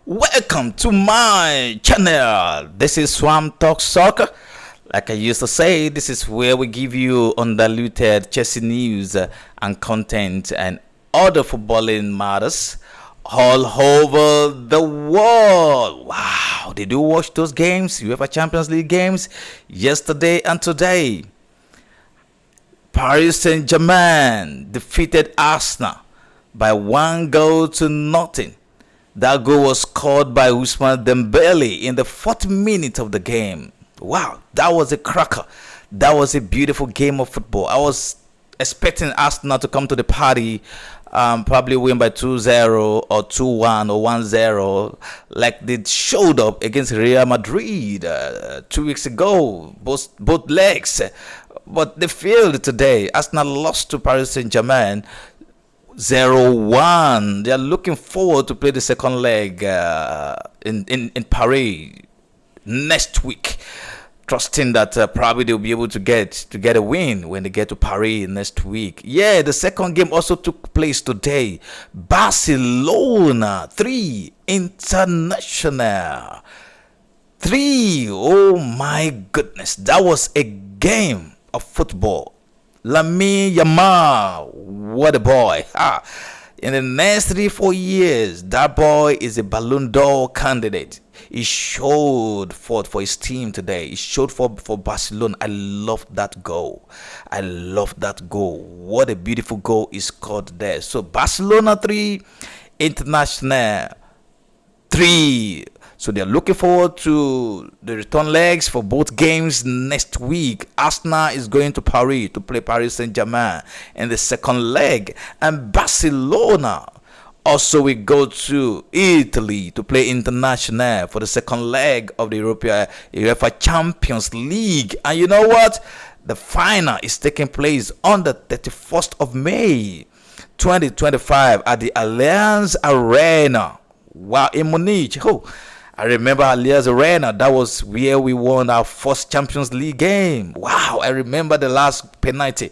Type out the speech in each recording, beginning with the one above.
Welcome to my channel. This is Swoam Talk Soccer. Like I used to say, this is where we give you undiluted Chelsea news and content and other footballing matters all over the world. Wow, did you watch those games? UEFA Champions League games yesterday and today. Paris Saint-Germain defeated Arsenal by 1-0. That goal was scored by Ousmane Dembele in the 4th minute of the game. Wow, that was a cracker. That was a beautiful game of football. I was expecting Arsenal to come to the party, probably win by 2-0 or 2-1 or 1-0, like they showed up against Real Madrid 2 weeks ago, both legs. But they failed today. Arsenal lost to Paris Saint-Germain 0-1. They are looking forward to play the second leg in Paris next week, trusting that probably they'll be able to get a win when they get to Paris next week. Yeah, the second game also took place today. Barcelona 3, International 3. Oh my goodness, that was a game of football. Lamine Yamal, what a boy. In the next 3-4 years, that boy is a Ballon d'Or candidate. He showed for his team today. He showed for Barcelona. I love that goal. I love that goal. What a beautiful goal he scored there. So Barcelona 3, International 3. So they're looking forward to the return legs for both games next week. Arsenal is going to Paris to play Paris Saint-Germain in the second leg. And Barcelona also will go to Italy to play International for the second leg of the Uefa Champions League. And you know what? The final is taking place on the 31st of May 2025 at the Allianz Arena. Wow, in Munich. Oh, I remember Allianz Arena. That was where we won our first Champions League game. Wow, I remember the last penalty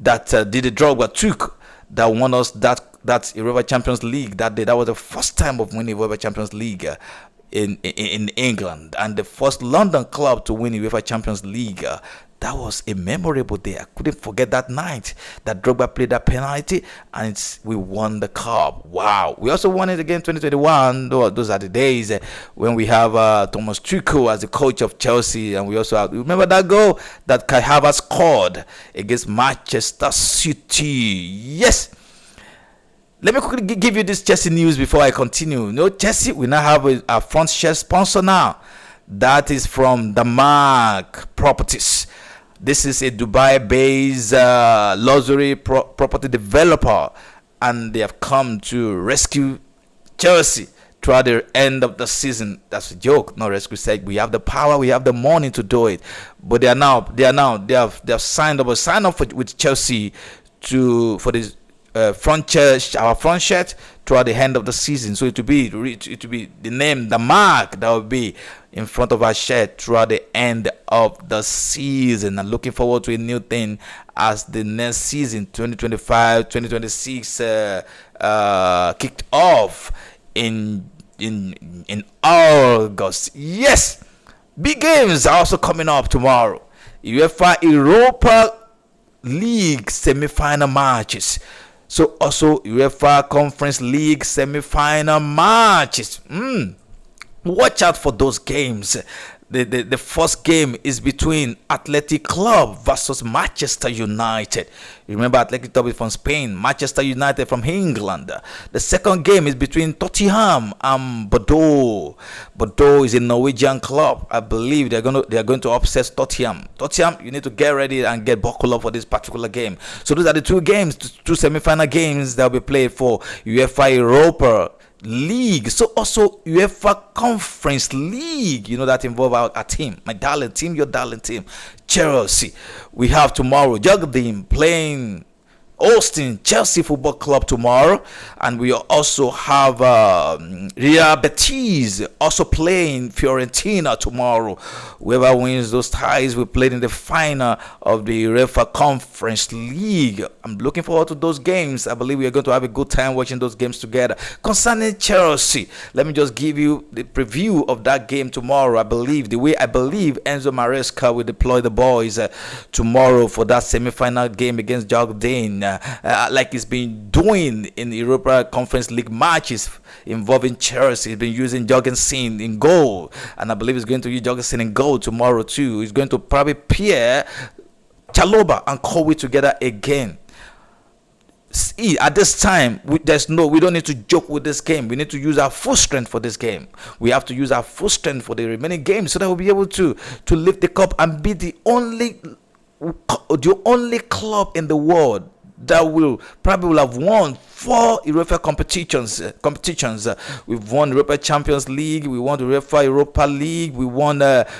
that Didier Drogba took that won us that UEFA Champions League that day. That was the first time of winning UEFA Champions League in England, and the first London club to win UEFA Champions League. That was a memorable day. I couldn't forget that night that Drogba played that penalty and we won the cup. Wow. We also won it again 2021. Those are the days when we have Thomas Tuchel as the coach of Chelsea. And we also have, remember that goal that Kai Havertz scored against Manchester City. Yes. Let me quickly give you this Chelsea news before I continue. You know, Chelsea, we now have a front share sponsor now. That is from Denmark Properties. This is a Dubai-based luxury property developer, and they have come to rescue Chelsea throughout the end of the season. That's a joke, not rescue. Said we have the power, we have the money to do it, but they have signed up with Chelsea for this our front shirt throughout the end of the season. So it will be the name, the mark that will be in front of our shirt throughout the end of the season. And looking forward to a new thing as the next season 2025-2026 kicked off in August. Yes, big games are also coming up tomorrow. UEFA Europa League semi-final matches. So also UEFA Conference League semi-final matches. Watch out for those games. The first game is between Athletic Club versus Manchester United. Remember, Athletic Club is from Spain, Manchester United from England. The second game is between Tottenham and Bordeaux. Bordeaux is a Norwegian club. I believe they are going to upset Tottenham. Tottenham, you need to get ready and get buckled up for this particular game. So those are the two games, two semi-final games that will be played for UEFA Europa League. So also UEFA Conference League, you know, that involve our team, my darling team, your darling team, Chelsea. We have tomorrow Jugdim playing hosting Chelsea Football Club tomorrow, and we also have Real Betis also playing Fiorentina tomorrow. Whoever wins those ties will play in the final of the Uefa Conference League. I'm looking forward to those games. I believe we are going to have a good time watching those games together. Concerning Chelsea, let me just give you the preview of that game tomorrow. I believe Enzo Maresca will deploy the boys tomorrow for that semi-final game against Jordan, like he's been doing in the Europa Conference League matches involving Chelsea. He's been using Jorgensen in goal, and I believe he's going to use Jorgensen in goal tomorrow too. He's going to probably pair Chalobah and Kobe together again. See, at this time, we don't need to joke with this game. We need to use our full strength for this game. We have to use our full strength for the remaining games so that we'll be able to lift the cup and be the only club in the world that will have won 4 UEFA competitions. We've won Europa Champions League. We won the UEFA Europa League. We won UEFA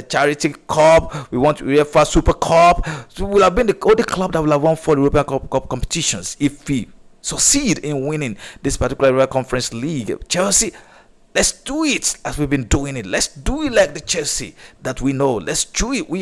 Charity Cup. We won UEFA Super Cup. So we'll have been the only club that will have won 4 European Cup competitions if we succeed in winning this particular Europa Conference League. Chelsea, let's do it as we've been doing it. Let's do it like the Chelsea that we know. Let's do it. We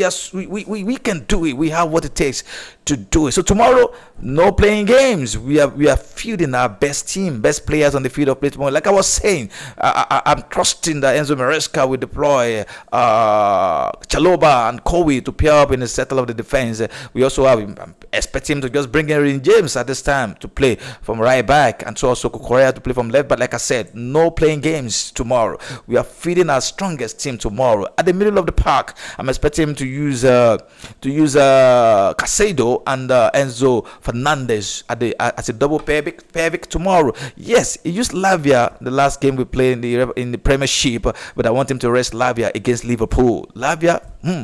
can do it. We have what it takes to do it. So tomorrow, no playing games. We are fielding our best team, best players on the field of play tomorrow. Like I was saying, I'm trusting that Enzo Maresca will deploy Chalobah and Kobe to pair up in the settle of the defense. We also I'm expecting him to just bring in James at this time to play from right back, and so also Korea to play from left. But like I said, no playing games tomorrow. We are feeding our strongest team tomorrow. At the middle of the park, I'm expecting him to use Casado and Enzo Fernandez as a double pair tomorrow. Yes, he used Lavia the last game we played in the Premiership, but I want him to rest Lavia against Liverpool. Lavia,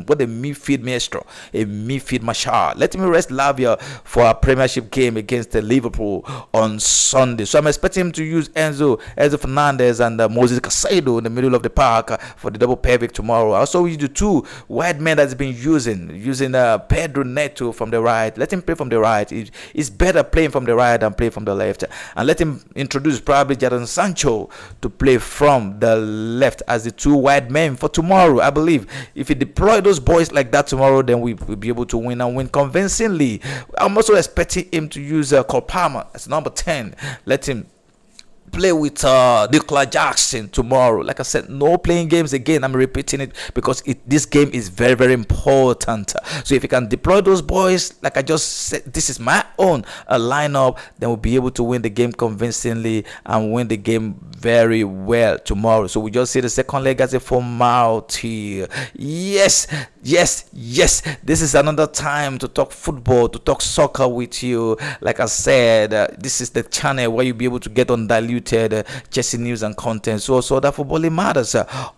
what a midfield maestro, a midfield marshal. Let me rest Lavia for a Premiership game against Liverpool on Sunday. So I'm expecting him to use Enzo Fernandez and Moses Casado in the middle of the park for the double pair tomorrow. I also use the 2 wide men that's been using Pedro Neto from the right. Let him play from the right. It's better playing from the right than playing from the left. And let him introduce probably Jadon Sancho to play from the left as the 2 wide men for tomorrow. I believe if he deploy those boys like that tomorrow, then we'll be able to win and win convincingly. I'm also expecting him to use Cole Palmer as number 10. Let him play with Nicola Jackson tomorrow. Like I said, no playing games again. I'm repeating it because this game is very, very important. So if you can deploy those boys, like I just said, this is my own lineup, then we'll be able to win the game convincingly and win the game very well tomorrow. So we just see the second leg as a formality. Yes. This is another time to talk football, to talk soccer with you. Like I said, this is the channel where you'll be able to get undiluted Chelsea news and content. So that footballing matters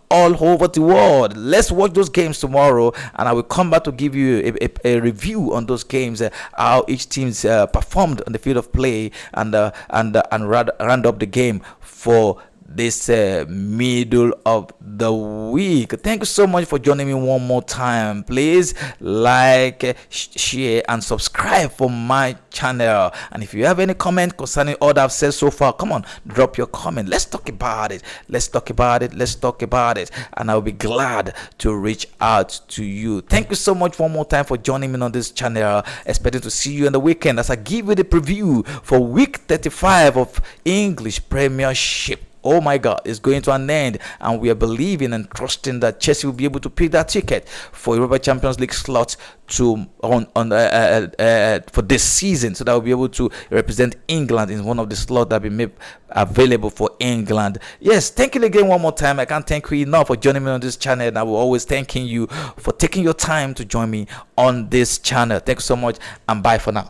all over the world. Let's watch those games tomorrow, and I will come back to give you a review on those games, how each team's performed on the field of play, and round up the game for this middle of the week. Thank you so much for joining me one more time. Please like, share, and subscribe for my channel. And if you have any comment concerning all that I've said so far, come on, drop your comment. Let's talk about it. And I'll be glad to reach out to you. Thank you so much one more time for joining me on this channel. Expecting to see you in the weekend as I give you the preview for week 35 of English Premiership. Oh my God, it's going to an end, and we are believing and trusting that Chelsea will be able to pick that ticket for Europa Champions League slot for this season, so that we'll be able to represent England in one of the slots that will be made available for England. Yes, thank you again one more time. I can't thank you enough for joining me on this channel, and I will always thanking you for taking your time to join me on this channel. Thank you so much, and bye for now.